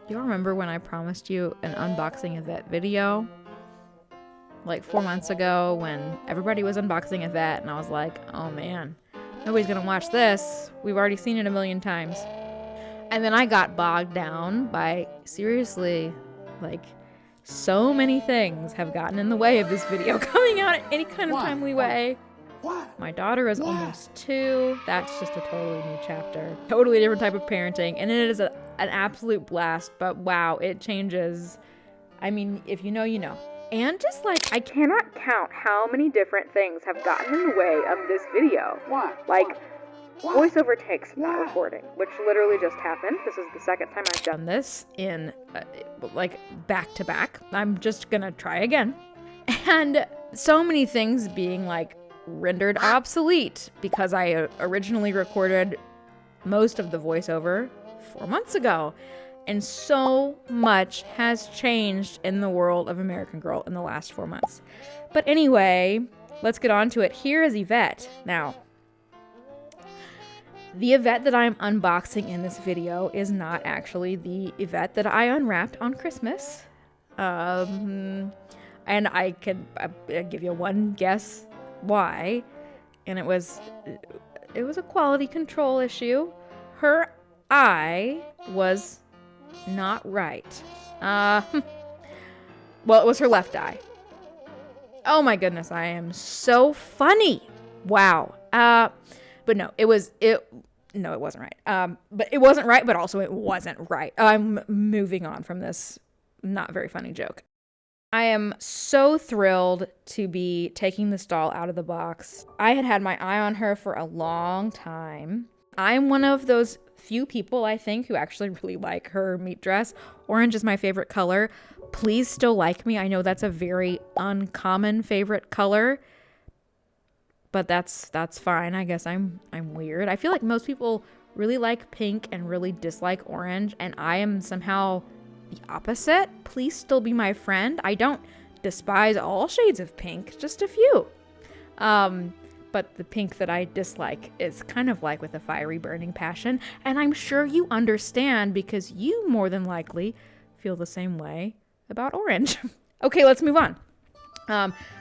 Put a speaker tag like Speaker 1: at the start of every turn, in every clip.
Speaker 1: You remember when I promised you an unboxing Evette video? Like 4 months ago when everybody was unboxing Evette and I was like, oh man, nobody's gonna watch this. We've already seen it a million times. And then I got bogged down by, seriously, like, so many things have gotten in the way of this video coming out in any kind of timely way. My daughter is almost 2. That's just a totally new chapter. Totally different type of parenting. And it is an absolute blast. But wow, it changes. I mean, if you know, you know. And just like, I cannot count how many different things have gotten in the way of this video. Like, voiceover takes not recording, which literally just happened. This is the second time I've done this in, like, back to back. I'm just gonna try again. And so many things being, like, rendered obsolete because I originally recorded most of the voiceover 4 months ago. And so much has changed in the world of American Girl in the last 4 months. But anyway, let's get on to it. Here is Evette. Now, the Evette that I'm unboxing in this video is not actually the Evette that I unwrapped on Christmas. And I could give you one guess why. And it was a quality control issue. Her eye was not right. Well, it was her left eye. Oh my goodness, I am so funny. Wow. But no, it wasn't right. But it wasn't right, but also it wasn't right. I'm moving on from this not very funny joke. I am so thrilled to be taking this doll out of the box. I had had my eye on her for a long time. I'm one of those few people, I think, who actually really like her meat dress. Orange is my favorite color. Please still like me. I know that's a very uncommon favorite color, but that's fine. I guess I'm weird. I feel like most people really like pink and really dislike orange, and I am somehow the opposite. Please still be my friend. I don't despise all shades of pink, just a few. But the pink that I dislike is kind of like with a fiery burning passion, and I'm sure you understand because you more than likely feel the same way about orange. Okay, let's move on.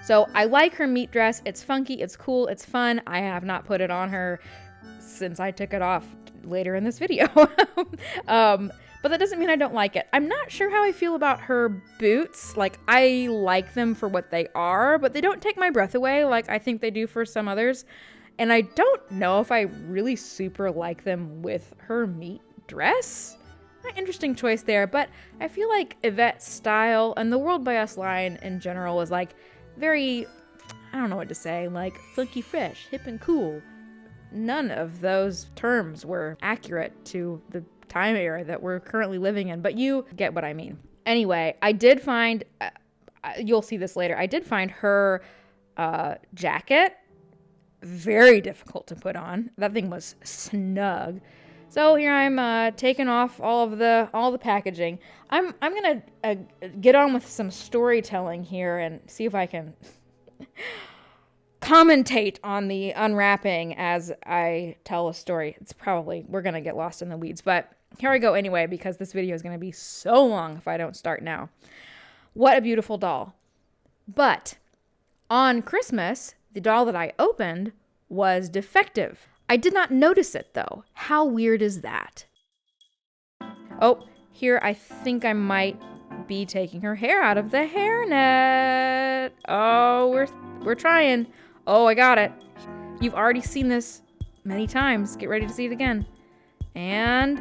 Speaker 1: So I like her meat dress. It's funky, it's cool, it's fun. I have not put it on her since I took it off later in this video. But that doesn't mean I don't like it. I'm not sure how I feel about her boots. Like, I like them for what they are, but they don't take my breath away like I think they do for some others. And I don't know if I really super like them with her meat dress. Interesting choice there, but I feel like Evette's style and the World by Us line in general was like very, I don't know what to say, like funky fresh, hip and cool. None of those terms were accurate to the time era that we're currently living in, but you get what I mean. Anyway, I did find, you'll see this later, I did find her jacket very difficult to put on. That thing was snug. So here I'm taking off all the packaging. I'm gonna get on with some storytelling here and see if I can commentate on the unwrapping as I tell a story. We're gonna get lost in the weeds, but here I go anyway because this video is gonna be so long if I don't start now. What a beautiful doll. But on Christmas, the doll that I opened was defective. I did not notice it though. How weird is that? Oh, here I think I might be taking her hair out of the hairnet. Oh, we're trying. Oh, I got it. You've already seen this many times. Get ready to see it again. And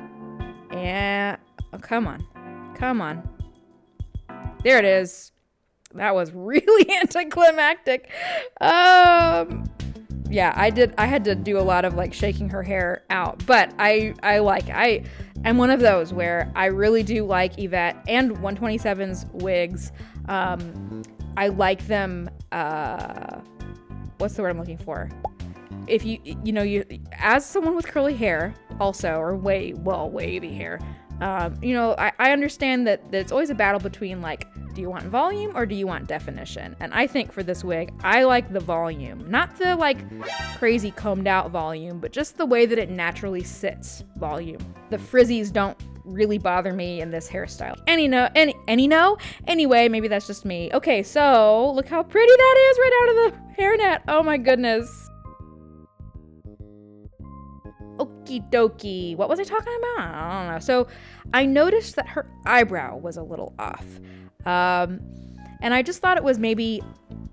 Speaker 1: oh, come on. There it is. That was really anticlimactic. Yeah, I had to do a lot of like shaking her hair out, but I'm one of those where I really do like Evette and 127's wigs. I like them, what's the word I'm looking for? If you as someone with curly hair also, or wavy hair, I understand that it's always a battle between like Do you want volume or do you want definition? And I think for this wig, I like the volume. Not the like crazy combed out volume, but just the way that it naturally sits volume. The frizzies don't really bother me in this hairstyle. Anyway, maybe that's just me. Okay, so look how pretty that is right out of the hairnet. Oh my goodness. Okie dokie. What was I talking about? I don't know. So I noticed that her eyebrow was a little off. And I just thought it was maybe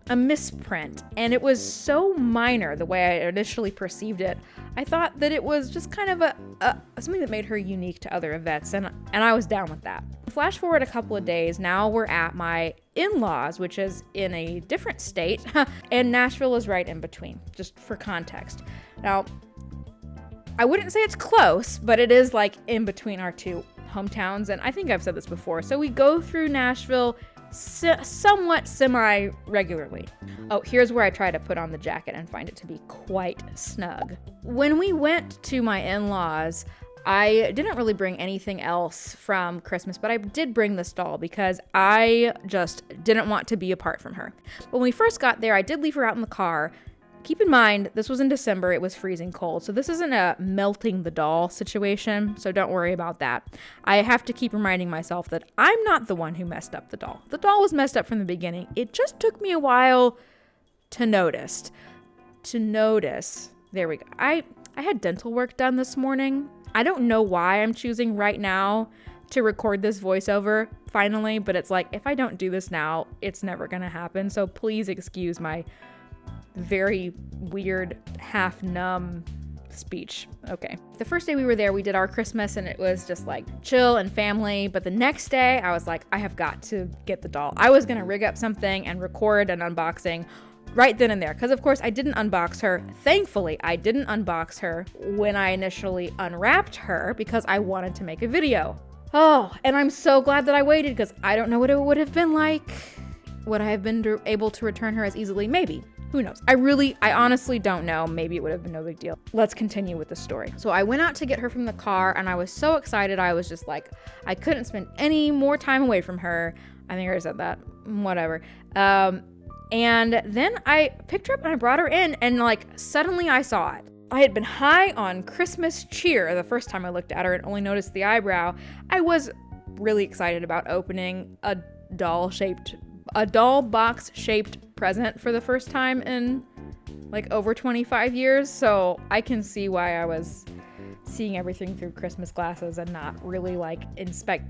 Speaker 1: a misprint. And it was so minor the way I initially perceived it. I thought that it was just kind of something that made her unique to other Evettes, and I was down with that. Flash forward a couple of days, now we're at my in-laws, which is in a different state, and Nashville is right in between, just for context. Now, I wouldn't say it's close, but it is like in between our two hometowns, and I think I've said this before. So we go through Nashville somewhat semi-regularly. Oh, here's where I try to put on the jacket and find it to be quite snug. When we went to my in-laws, I didn't really bring anything else from Christmas, but I did bring this doll because I just didn't want to be apart from her. When we first got there, I did leave her out in the car. Keep in mind, this was in December, it was freezing cold, so this isn't a melting the doll situation, so don't worry about that. I have to keep reminding myself that I'm not the one who messed up the doll. The doll was messed up from the beginning. It just took me a while to notice. There we go. I had dental work done this morning. I don't know why I'm choosing right now to record this voiceover finally, but it's like, if I don't do this now, it's never gonna happen, so please excuse my very weird, half numb speech. Okay. The first day we were there, we did our Christmas and it was just like chill and family. But the next day I was like, I have got to get the doll. I was going to rig up something and record an unboxing right then and there. Because of course I didn't unbox her. Thankfully, I didn't unbox her when I initially unwrapped her because I wanted to make a video. Oh, and I'm so glad that I waited because I don't know what it would have been like. Would I have been able to return her as easily? Maybe. Who knows? I honestly don't know. Maybe it would have been no big deal. Let's continue with the story. So I went out to get her from the car and I was so excited. I was just like, I couldn't spend any more time away from her. I think I already said that. Whatever. And then I picked her up and I brought her in and like suddenly I saw it. I had been high on Christmas cheer the first time I looked at her and only noticed the eyebrow. I was really excited about opening a doll box shaped present for the first time in like over 25 years, so I can see why I was seeing everything through Christmas glasses and not really like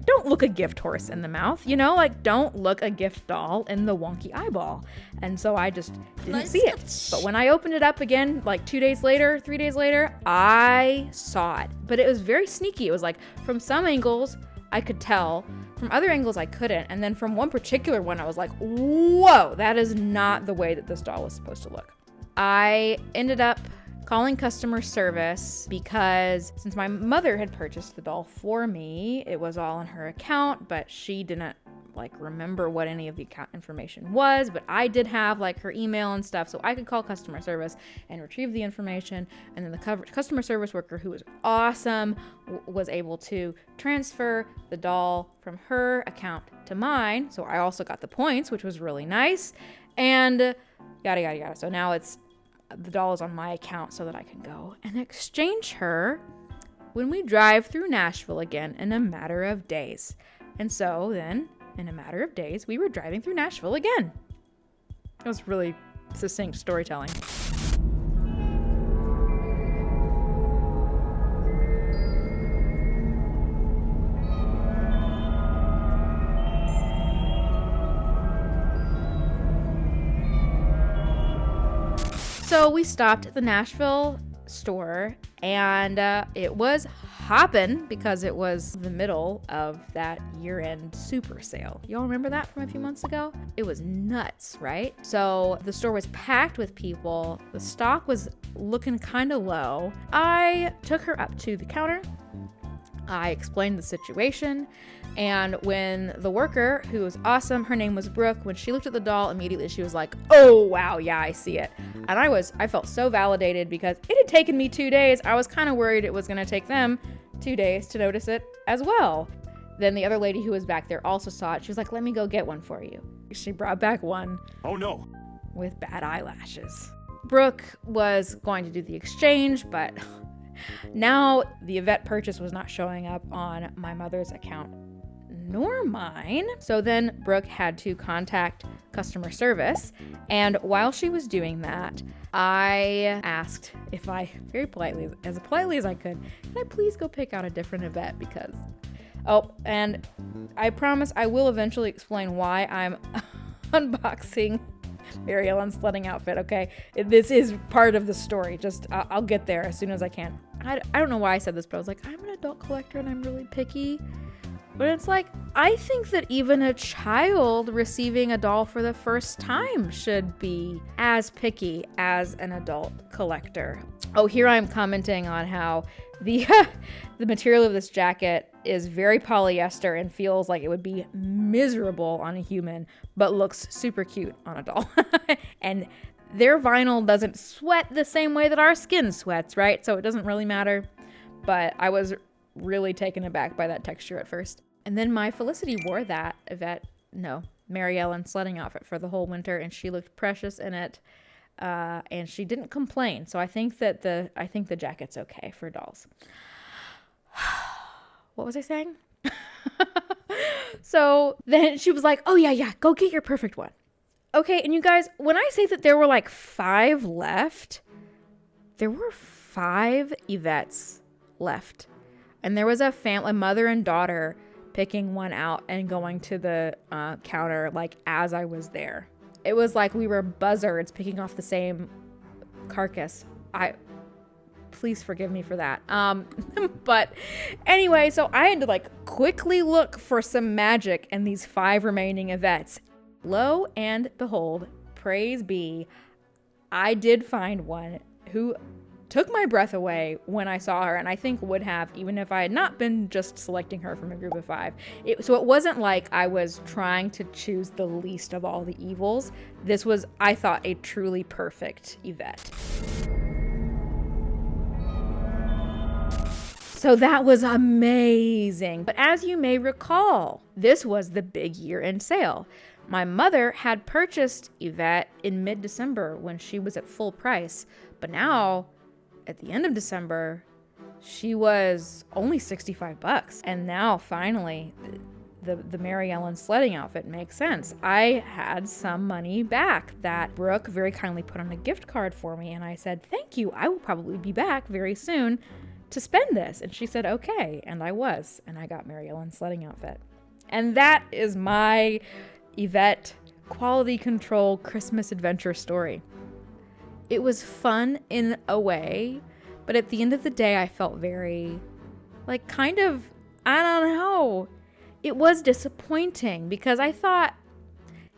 Speaker 1: don't look a gift horse in the mouth, you know, like don't look a gift doll in the wonky eyeball. And so I just didn't see it. But when I opened it up again, like 3 days later, I saw it. But it was very sneaky. It was like from some angles I could tell, from other angles I couldn't, and then from one particular one I was like, whoa, that is not the way that this doll was supposed to look. I ended up calling customer service because since my mother had purchased the doll for me, it was all on her account, but she didn't like remember what any of the account information was, but I did have like her email and stuff, so I could call customer service and retrieve the information. And then the customer service worker, who was awesome, was able to transfer the doll from her account to mine, so I also got the points, which was really nice, and yada yada yada. So now the doll is on my account so that I can go and exchange her when we drive through Nashville again in a matter of days. And so then in a matter of days, we were driving through Nashville again. It was really succinct storytelling. So we stopped at the Nashville store and it was hopping because it was the middle of that year-end super sale. Y'all remember that from a few months ago? It was nuts, right? So the store was packed with people. The stock was looking kind of low. I took her up to the counter. I explained the situation, and when the worker, who was awesome, her name was Brooke, when she looked at the doll, immediately she was like, oh wow, yeah, I see it. And I felt so validated because it had taken me 2 days. I was kind of worried it was going to take them 2 days to notice it as well. Then the other lady who was back there also saw it. She was like, let me go get one for you. She brought back one.
Speaker 2: Oh no.
Speaker 1: With bad eyelashes. Brooke was going to do the exchange, but now the Evette purchase was not showing up on my mother's account nor mine. So then Brooke had to contact customer service. And while she was doing that, I asked if I, very politely, as politely as I could, can I please go pick out a different Evette? Because, oh, and I promise I will eventually explain why I'm unboxing Maryellen's sledding outfit, okay? This is part of the story. Just, I'll get there as soon as I can. I don't know why I said this, but I was like, I'm an adult collector and I'm really picky. But it's like, I think that even a child receiving a doll for the first time should be as picky as an adult collector. Oh, here I'm commenting on how the the material of this jacket is very polyester and feels like it would be miserable on a human, but looks super cute on a doll. And their vinyl doesn't sweat the same way that our skin sweats, right? So it doesn't really matter. But I was really taken aback by that texture at first. And then my Felicity wore that Maryellen sledding outfit for the whole winter, and she looked precious in it, and she didn't complain. So I think the jacket's okay for dolls. What was I saying? So then she was like, oh yeah, go get your perfect one. Okay, and you guys, when I say that there were like 5 left, there were 5 Evettes left. And there was a mother and daughter picking one out and going to the counter like as I was there. It was like we were buzzards picking off the same carcass. Please forgive me for that. But anyway, so I had to like quickly look for some magic in these 5 remaining Evettes. Lo and behold, praise be, I did find one who took my breath away when I saw her, and I think would have even if I had not been just selecting her from a group of 5. So it wasn't like I was trying to choose the least of all the evils. This was, I thought, a truly perfect Evette. So that was amazing. But as you may recall, this was the big year-end sale. My mother had purchased Evette in mid-December when she was at full price, but now at the end of December, she was only $65. And now finally, the Maryellen sledding outfit makes sense. I had some money back that Brooke very kindly put on a gift card for me. And I said, thank you. I will probably be back very soon to spend this. And she said, okay. And I was. And I got Maryellen's sledding outfit. And that is my Evette quality control Christmas adventure story. It was fun in a way, but at the end of the day, I felt very, like, kind of, I don't know. It was disappointing because I thought,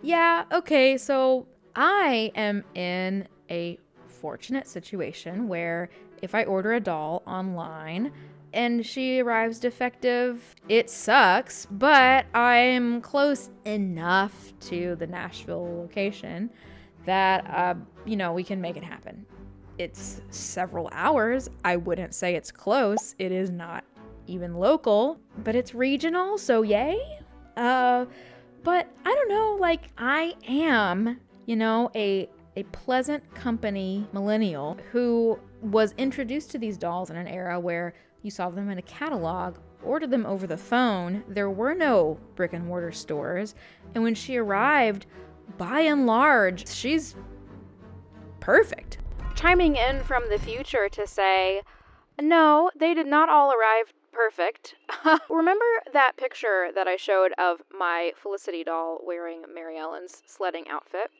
Speaker 1: yeah, okay, so I am in a fortunate situation where if I order a doll online and she arrives defective, it sucks, but I'm close enough to the Nashville location that, we can make it happen. It's several hours. I wouldn't say it's close. It is not even local, but it's regional, so yay. But I don't know, like, I am, a pleasant company millennial who was introduced to these dolls in an era where you saw them in a catalog, ordered them over the phone. There were no brick and mortar stores. And when she arrived, by and large, she's perfect. Chiming in from the future to say, no, they did not all arrive perfect. Remember that picture that I showed of my Felicity doll wearing Maryellen's sledding outfit?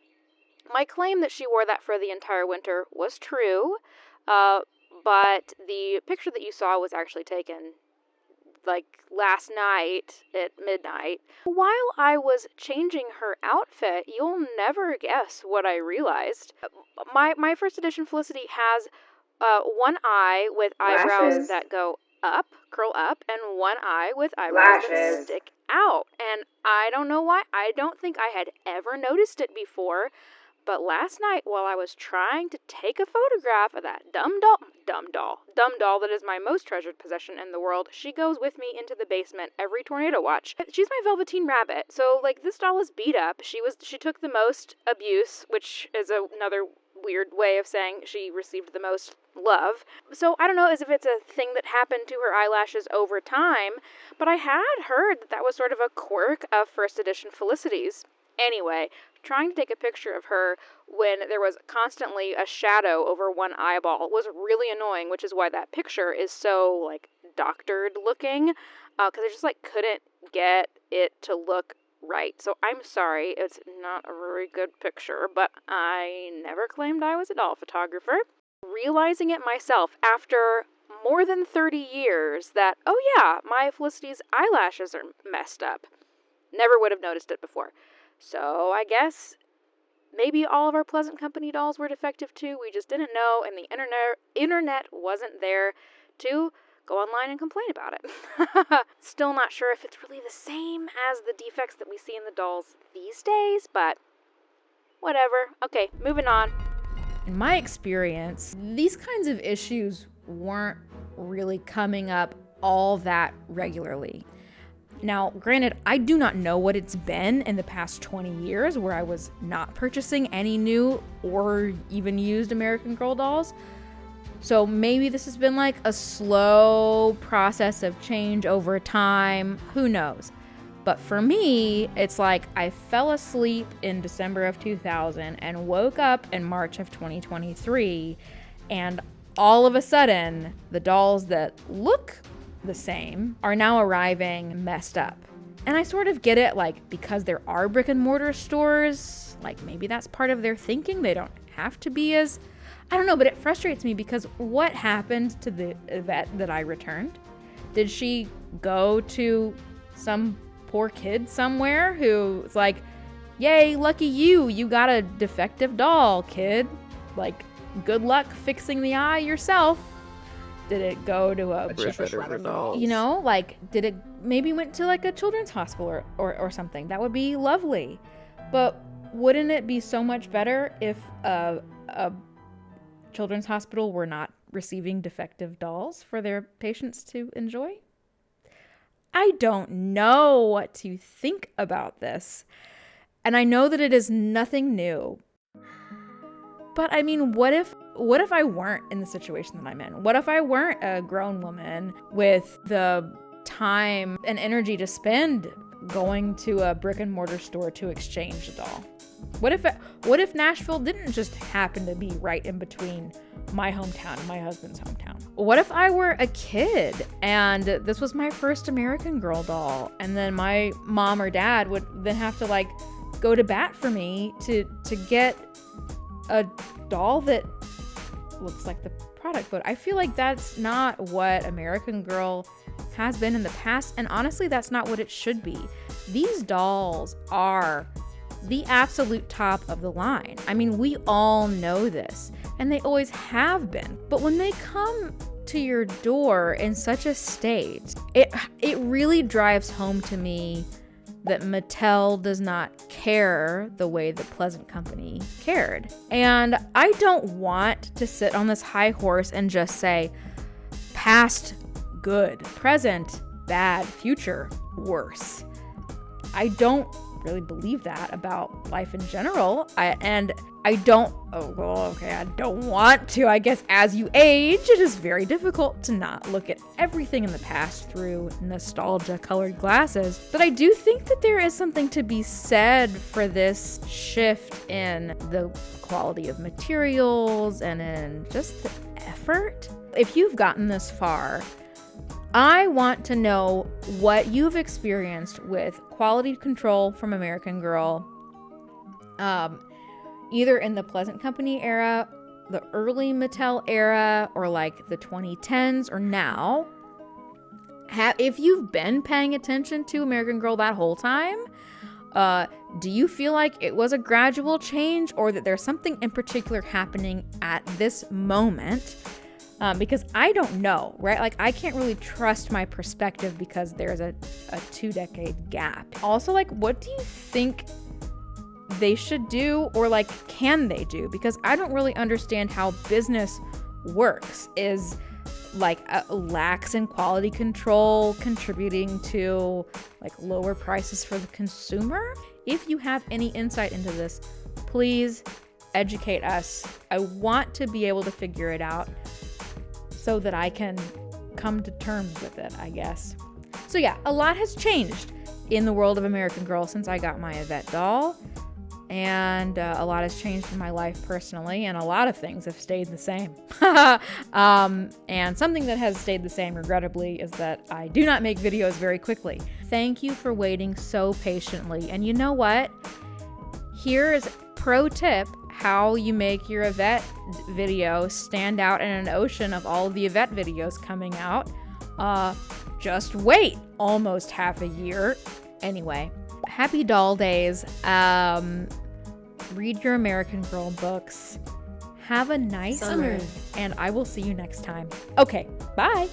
Speaker 1: My claim that she wore that for the entire winter was true, but the picture that you saw was actually taken like last night at midnight. While I was changing her outfit, you'll never guess what I realized. My first edition Felicity has one eye with eyebrows that go up, curl up, and one eye with eyebrows that stick out. And I don't know why. I don't think I had ever noticed it before, But last night, while I was trying to take a photograph of that dumb doll that is my most treasured possession in the world, she goes with me into the basement every tornado watch. She's my Velveteen Rabbit, so like this doll is beat up. She took the most abuse, which is another weird way of saying she received the most love. So I don't know as if it's a thing that happened to her eyelashes over time, but I had heard that was sort of a quirk of first edition Felicity's. Anyway, trying to take a picture of her when there was constantly a shadow over one eyeball was really annoying, which is why that picture is so, like, doctored looking, because I just, like, couldn't get it to look right. So I'm sorry, it's not a very good picture, but I never claimed I was a doll photographer. Realizing it myself after more than 30 years that, oh yeah, my Felicity's eyelashes are messed up. Never would have noticed it before. So I guess maybe all of our Pleasant Company dolls were defective too. We just didn't know, and the internet wasn't there to go online and complain about it. Still not sure if it's really the same as the defects that we see in the dolls these days, but whatever. Okay, moving on. In my experience, these kinds of issues weren't really coming up all that regularly. Now, granted, I do not know what it's been in the past 20 years where I was not purchasing any new or even used American Girl dolls. So maybe this has been like a slow process of change over time. Who knows? But for me, it's like I fell asleep in December of 2000 and woke up in March of 2023. And all of a sudden, the dolls that look the same are now arriving messed up. And I sort of get it, like, because there are brick and mortar stores, like maybe that's part of their thinking. They don't have to be as, I don't know, but it frustrates me because what happened to the Evette that I returned? Did she go to some poor kid somewhere who's like, yay, lucky you got a defective doll, kid. Like, good luck fixing the eye yourself. Did it go to a, you know, like, did it maybe went to like a children's hospital or something? That would be lovely. But wouldn't it be so much better if a children's hospital were not receiving defective dolls for their patients to enjoy? I don't know what to think about this. And I know that it is nothing new. But I mean, what if I weren't in the situation that I'm in? What if I weren't a grown woman with the time and energy to spend going to a brick and mortar store to exchange a doll? What if Nashville didn't just happen to be right in between my hometown and my husband's hometown? What if I were a kid and this was my first American Girl doll, and then my mom or dad would then have to like go to bat for me to get a doll that looks like the product photo? I feel like that's not what American Girl has been in the past, and honestly, that's not what it should be. These dolls are the absolute top of the line. I mean, we all know this, and they always have been. But when they come to your door in such a state, it really drives home to me that Mattel does not care the way that Pleasant Company cared. And I don't want to sit on this high horse and just say, past, good, present, bad, future, worse. I don't really believe that about life in general. I don't want to. I guess as you age, it is very difficult to not look at everything in the past through nostalgia-colored glasses. But I do think that there is something to be said for this shift in the quality of materials and in just the effort. If you've gotten this far, I want to know what you've experienced with quality control from American Girl, either in the Pleasant Company era, the early Mattel era, or like the 2010s, or now. If you've been paying attention to American Girl that whole time, do you feel like it was a gradual change, or that there's something in particular happening at this moment? Because I don't know, right? Like, I can't really trust my perspective because there's a 2-decade gap. Also, like, what do you think they should do, or like, can they do? Because I don't really understand how business works. Is like lax in quality control contributing to like lower prices for the consumer? If you have any insight into this, please educate us. I want to be able to figure it out so that I can come to terms with it, I guess. So yeah, a lot has changed in the world of American Girl since I got my Evette doll. And a lot has changed in my life personally, and a lot of things have stayed the same. And something that has stayed the same, regrettably, is that I do not make videos very quickly. Thank you for waiting so patiently. And you know what? Here's pro tip how you make your Evette video stand out in an ocean of all of the Evette videos coming out. Just wait almost half a year. Anyway, happy doll days. Read your American Girl books. Have a nice summer. And I will see you next time. Okay, bye.